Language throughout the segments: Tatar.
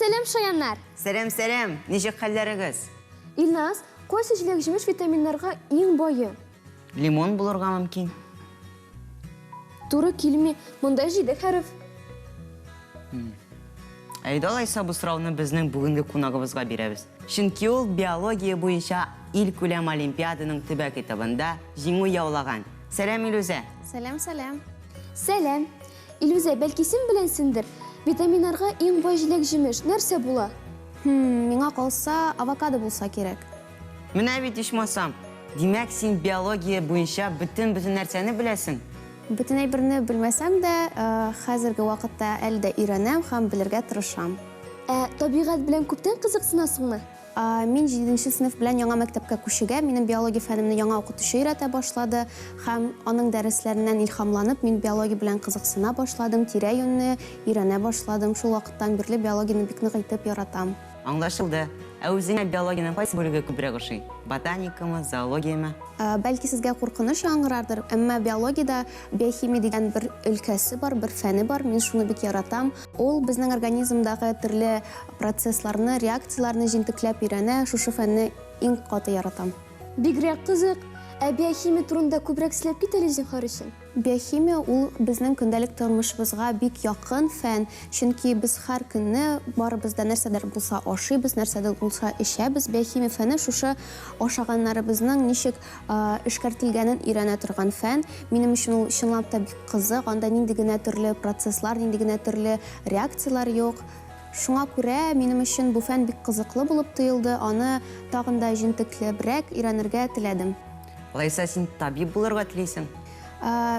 Сәлем, шаяннар. Сәлем, ничек хәлләрегез? Илназ, қойсы жилек жемеш витаминларға ең бойы. Лимон булырга мөмкин. Туры килми, монда жидек хәреф. Әйдә алайса бу сорауны безнең бүгенге кунагыбызга бирәбез. Чөнки ул биология буенча ил күләм олимпиаданың төбәк этабында җиңү яулаган. Сәлем, Илүзә. Сәлем. Сәлем. Илүзә, бәлки син беләсеңдер, витаминларға ең бай жилек жемеш нәрсә була? Миңа калса авокадо булса кирәк. Менә бит ичмасам. Димәк, син биология буенча бөтен нәрсәне беләсең. Бөтен әйберне белмәсәм дә, хәзерге вакытта әле дә өйрәнәм һәм белергә тырышам. Табигать белән күптән кызыксынасыңмы? Мин 7нче сыйныф белән яңа мәктәпкә күчегә, минем биология фәнемне яңа укытучы өйрәтә башлады һәм аның дәресләреннән илһамланып, мин биология белән кызыксына башладым, тирә-юньне өйрәнә башладым. Шул вакыттан бирле биологияны бик нык итеп яратам. Аңлашылды. Ә үзеңә биологияның кайсы бүлеге күбрәк ошый? Ботаникамы, зоологиямы? Бәлки сезгә куркыныч яңгырардыр, әмма биологиядә биохимия дигән бер өлкәсе бар, бер фәне бар. Мин шуны бик яратам. Ул безнең организмдагы төрле процессларны, реакцияларны җинтекләп өйрәнә. Шушы фәнне иң каты яратам. Бигрәк кызык. Биохимия турында күбрәк сөйләп кит әле зинһар өчен. Биохимия ул безнең көндәлек тормышыбызга бик якын фән, чөнки без һәр көнне барыбызда нәрсәдер булса ашыйбыз, нәрсәдер булса эчәбез. Биохимия фәне шушы ашаганнарыбызның ничек эшкәртелгәнен өйрәнә торган фән. Минем өчен ул чынлап та бик кызык. Анда нинди генә төрле процесслар, нинди генә төрле реакциялар юк. Шуңа күрә минем өчен бу фән бик кызыклы булып тоелды. Аны тагын да җентеклебрәк өйрәнергә теләдем. Алайса син табиб булырга телисең?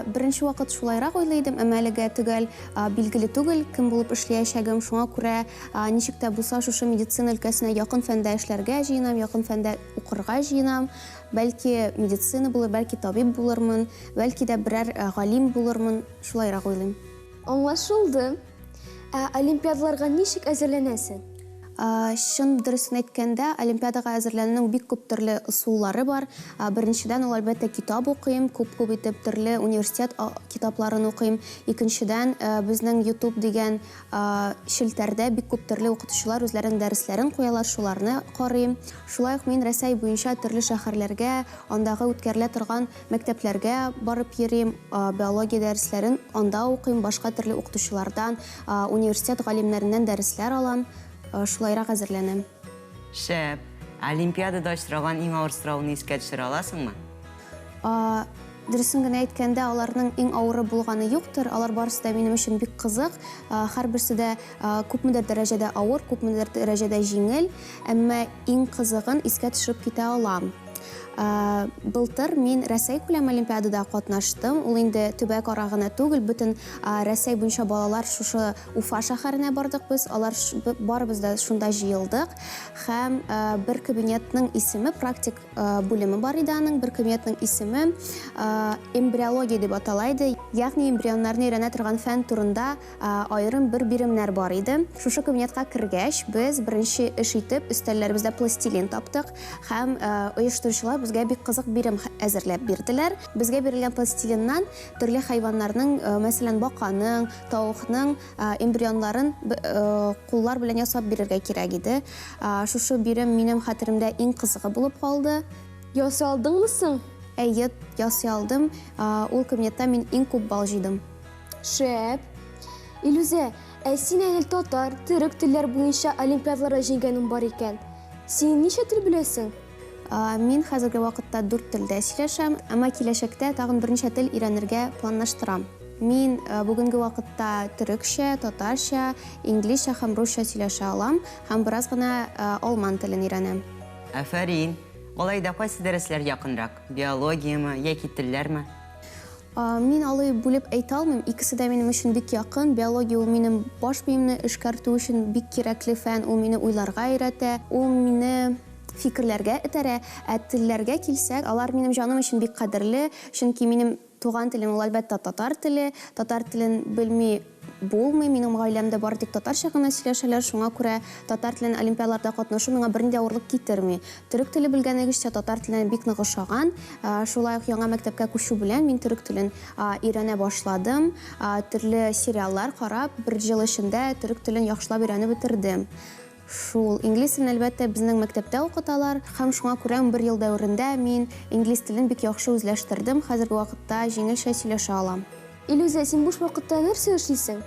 Беренче вакыт шулайрак уйлыйдым, әмма әлегә төгәл билгеле түгел, кем булып эшләячәгем. Шуңа күрә ничек тә булса шушы медицина өлкәсенә якын фәндә эшләргә җыенам, якын фәндә укырга җыенам. Бәлки медицина булыр, бәлки табиб булырмын, бәлки дә берәр галим булырмын. Шулайрак уйлыйм. Аңлашылды. Олимпиадаларга ничек әзерләнәсең? Шын дөресен әйткәндә, олимпиадага әзерләнүнең бик күп төрле ысуллары бар. Беренчедән ул әлбәттә китап укыйм, күп итеп төрле университет китапларын укыйм. Икенчедән, безнең YouTube дигән шелтәрдә бик күп төрле укытучылар үзләренең дәресләрен куялар, шуларны карыйм. Шулай ук мин Рәсәй буенча төрле шәһәрләргә, андагы үткәрелә торган мәктәпләргә барып йөрим, биология дәресләрен анда укыйм, башка төрле укытучылардан, университет галимнәреннән дәресләр алам. Шулайрак әзерләнәм. Шәп, олимпиадада очраган иң авыр сорауны искә төшерә аласыңмы? Дөресен генә әйткәндә, аларның иң авыры булганы юктыр. Алар барысы да минем өчен бик кызык. Һәрберсе дә күпмедер дәрәҗәдә авыр, күпмедер дәрәҗәдә җиңел, әмма иң кызыгын искә төшереп китә алам. Былтыр мин Рәсәй күләм олимпиадада катнаштым. Ул инде төбәк ара гына түгел, бөтен Рәсәй буенча балалар шушы Уфа шәһәренә бардык біз. Алар барыбыз да шунда җыелдык. Һәм бер кабинетның исеме, практик бүлеме бар иде аның. Бер кабинетның исеме эмбриология дип аталайды. Ягъни эмбрионнарны өйрәнә торган фән турында аерым бер биремнәр бар иде. Шушы кабинетка кергәч, без беренче эш итеп өстәлләребездә пластилин таптык һәм оештыручылар безгә бик кызык бирем әзерләп бирделәр. Безгә бирелгән пластилиннан төрле хайваннарның, мәсәлән, баканың, тавыкның эмбрионнарын куллар белән ясап бирергә кирәк иде. Шушы бирем минем хәтеремдә иң кызыгы булып калды. Ясый алдыңмы соң? Әйе, ясый алдым. Ул кабинетта мин иң күп бал җыйдым. Шәп. Илүзә, син әле татар, төрек телләр буенча олимпиадаларда җиңгәнең бар икән. Син ничә тел беләсең? Мин хәзерге вакытта 4 телдә сөйләшәм, әмма киләчәктә тагын берничә тел өйрәнергә планлаштырам. Мин бүгенге вакытта төрекчә, татарча, инглизчә һәм русча сөйләшә алам, һәм бераз гына алман телен өйрәнәм. Афәрин. Алайда кайсы дәресләр якынрак? Биологиямы яки телләрме? Мин алай бүлеп әйтә алмыйм. Икесе дә минем өчен бик якын. Биология ул минем баш биемне эшкәртү өчен бик кирәкле фән, ул мине уйларга өйрәтә, ул мине фикерләргә этәрә. Телләргә килсәк, алар минем җаным өчен бик кадерле, чөнки минем туган телем ул әлбәттә татар теле. Татар телен белми булмый. Минем гаиләмдә бары тик татарча гына сөйләшәләр. Шуңа күрә татар телен олимпиадаларда катнашу миңа бернинди авырлык китерми. Төрек теле белгәнегезчә татар теленә бик нык ошаган. Шулай ук яңа мәктәпкә күчү белән мин төрек телен өйрәнә башладым. Төрле сериаллар карап, бер ел эчендә төрек телен яхшылап өйрәнеп бетердем. Шул инглиз телен әлбәттә безнең мәктәптә укыталар һәм шуңа күрә бер ел дәврендә мин инглиз телен бик яхшы үзләштердем. Хәзерге вакытта җиңелчә сөйләшә алам. Илүзә, син буш вакытта нәрсә эшлисең?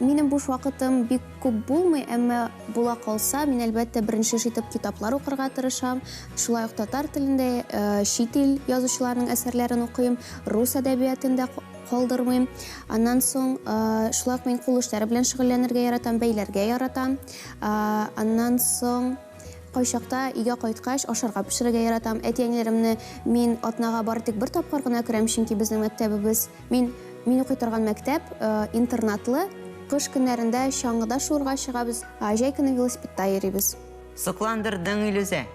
Минем буш вакытым бик күп булмый, әмма була калса, мин әлбәттә беренче итеп китаплар укырга тырышам. Шулай ук татар телендә чит ил язучыларның әсәрләрен укыйм, рус әдәбиятында калдырмыйм. Аннан соң шулай ук мин кул эшләре белән шөгыльләнергә яратам, бәйләргә яратам. Аннан соң кайчакта өйгә кайткач ашарга пешерергә яратам. Әти-әниләремне мин атнага бары тик бер тапкыр гына күрәм, чөнки безнең мәктәбебез, мин укый торган мәктәп интернатлы. Кыш көннәрендә чаңгыда шуырга чыгабыз, җәй көне велосипедта йөрибез. Сокландырдың, Илүзә.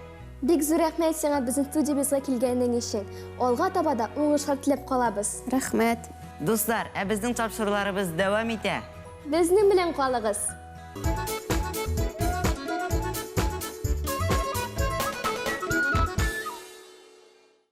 Бик зур рәхмәт сиңа безнең студиябызга килгәнең өчен. Алга таба да уңышлар теләп калабыз. Рәхмәт. Дуслар, безнең тапшыруларыбыз дәвам итә. Безнең белән калыгыз.